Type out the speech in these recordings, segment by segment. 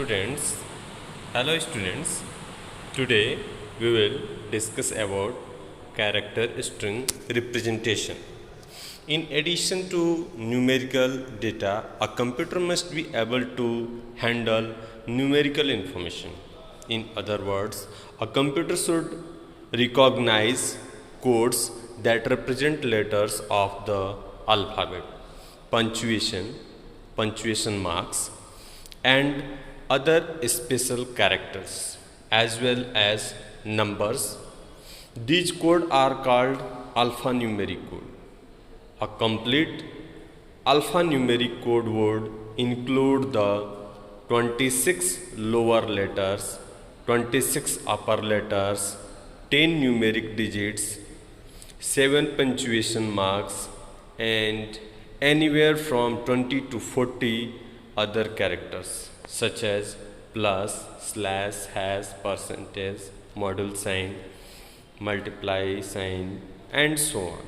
students. Hello students. Today we will discuss about character string representation. In addition to numerical data, a computer must be able to handle numerical information. In other words, a computer should recognize codes that represent letters of the alphabet, punctuation marks, and other special characters as well as numbers. These codes are called alphanumeric code. A complete alphanumeric code would include the 26 lower letters, 26 upper letters, 10 numeric digits, 7 punctuation marks, and anywhere from 20 to 40 other characters such as plus, slash, hash, percentage, module sign, multiply sign, and so on.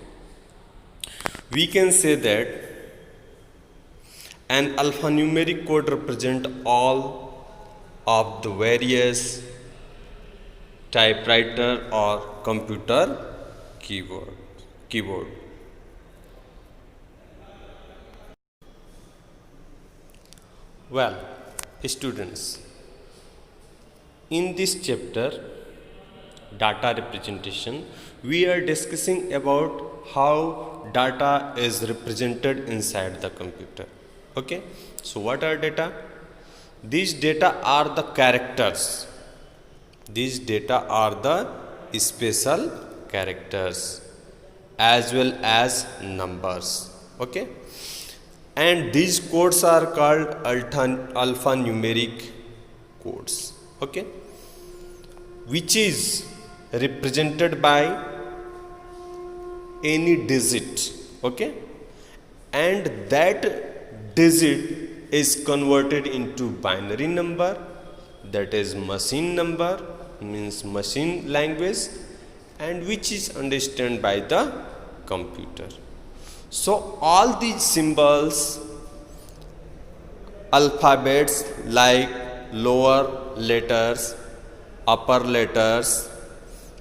We can say that an alphanumeric code represents all of the various typewriter or computer keyboard. Well, students, in this chapter, data representation, we are discussing about how data is represented inside the computer. Okay, so what are data? These data are the characters. These data are the special characters as well as numbers. Okay, and these codes are called alphanumeric codes. Okay, which is represented by any digit. Okay, and that digit is converted into binary number, that is machine number, means machine language, and which is understood by the computer. So all these symbols, alphabets like lower letters, upper letters,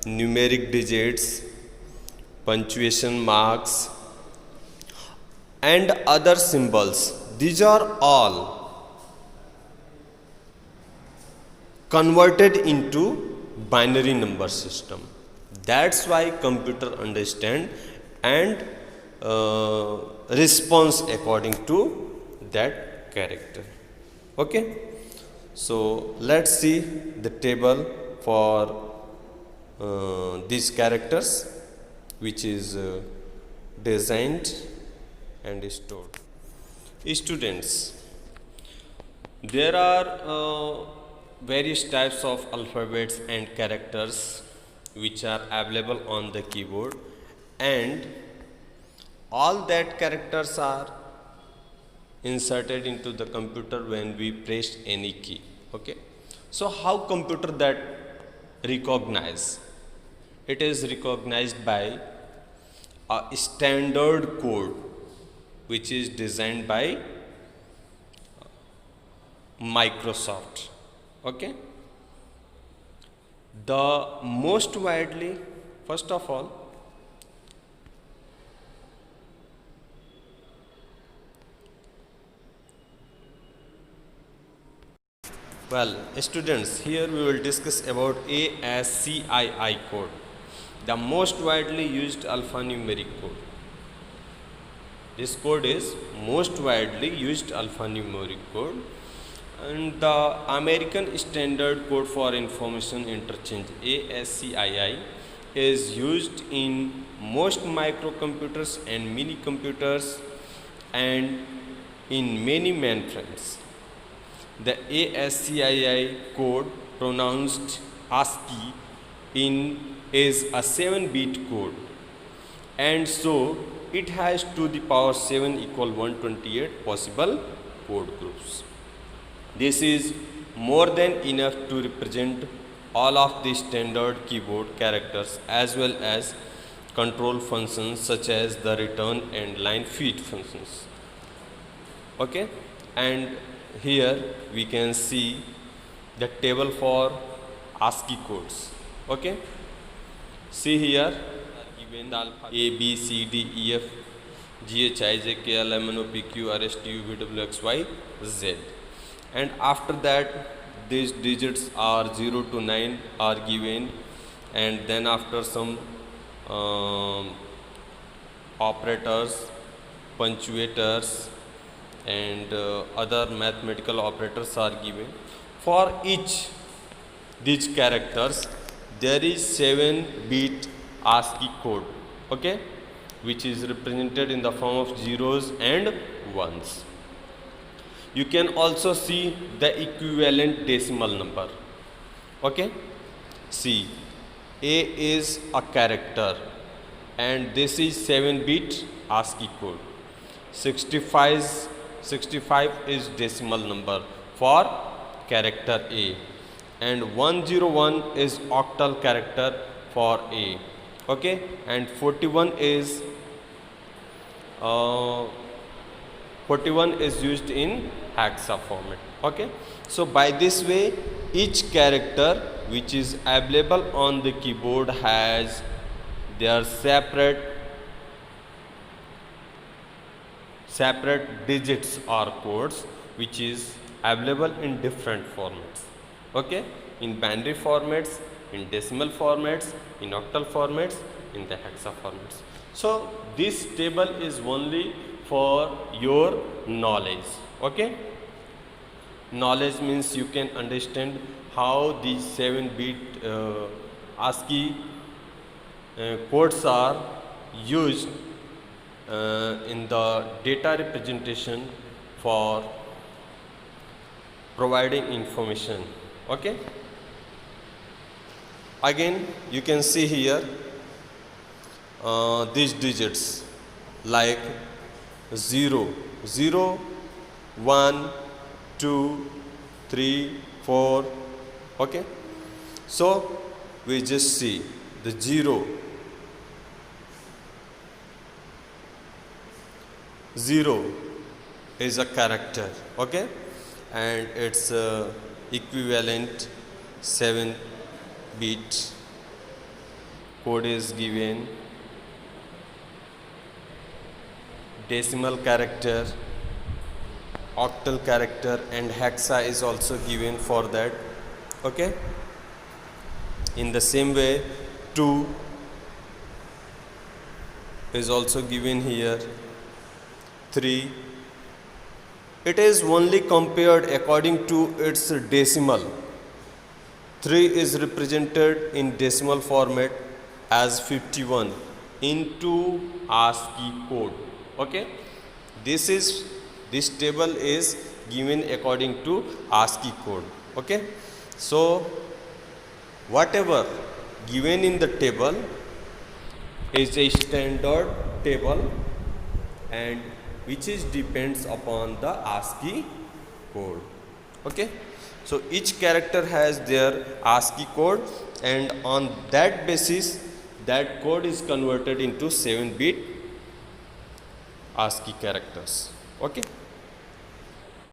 numeric digits, punctuation marks, and other symbols, these are all converted into binary number system. That's why computer understand and response according to that character. Okay, so let's see the table for these characters, which is designed and stored. Students, there are various types of alphabets and characters which are available on the keyboard, and all that characters are inserted into the computer when we press any key. Okay, so how computer that recognize? It is recognized by a standard code which is designed by Microsoft. Okay, the most widely, first of all, well, students, here we will discuss about ASCII code, the most widely used alphanumeric code. This code is most widely used alphanumeric code, and the American Standard Code for Information Interchange ASCII is used in most microcomputers and mini computers and in many mainframes. The ASCII code, pronounced ASCII, is a 7-bit code, and so it has to the power 7 equal 128 possible code groups. This is more than enough to represent all of the standard keyboard characters as well as control functions such as the return and line feed functions. Okay, and here we can see the table for ASCII codes. Okay, see here given the alpha A B C D E F G H I J K L M N O P Q R S T U V W X Y Z, and after that these digits are 0 to 9 are given, and then after some operators, punctuators and other mathematical operators are given. For each these characters there is 7-bit ASCII code, okay, which is represented in the form of zeros and ones. You can also see the equivalent decimal number. Okay, see, A is a character and this is 7-bit ASCII code. 65 is decimal number for character A, and 101 is octal character for A. Okay, and 41 is used in hexa format. Okay, so by this way each character which is available on the keyboard has their separate digits or codes which is available in different formats. Okay, in binary formats, in decimal formats, in octal formats, in the hexa formats. So this table is only for your knowledge. Okay, knowledge means you can understand how these 7-bit ASCII codes are used in the data representation for providing information. Okay, again you can see here these digits like 0, 1, 2, 3, 4. Okay, so we just see the 0 is a character, okay, and its equivalent 7-bit code is given. Decimal character, octal character and hexa is also given for that. Okay, in the same way 2 is also given here. 3, it is only compared according to its decimal. 3 is represented in decimal format as 51 into ASCII code. Okay, this table is given according to ASCII code. Okay, so whatever given in the table is a standard table and which is depends upon the ASCII code. Okay, so each character has their ASCII code, and on that basis that code is converted into 7-bit ASCII characters. Okay.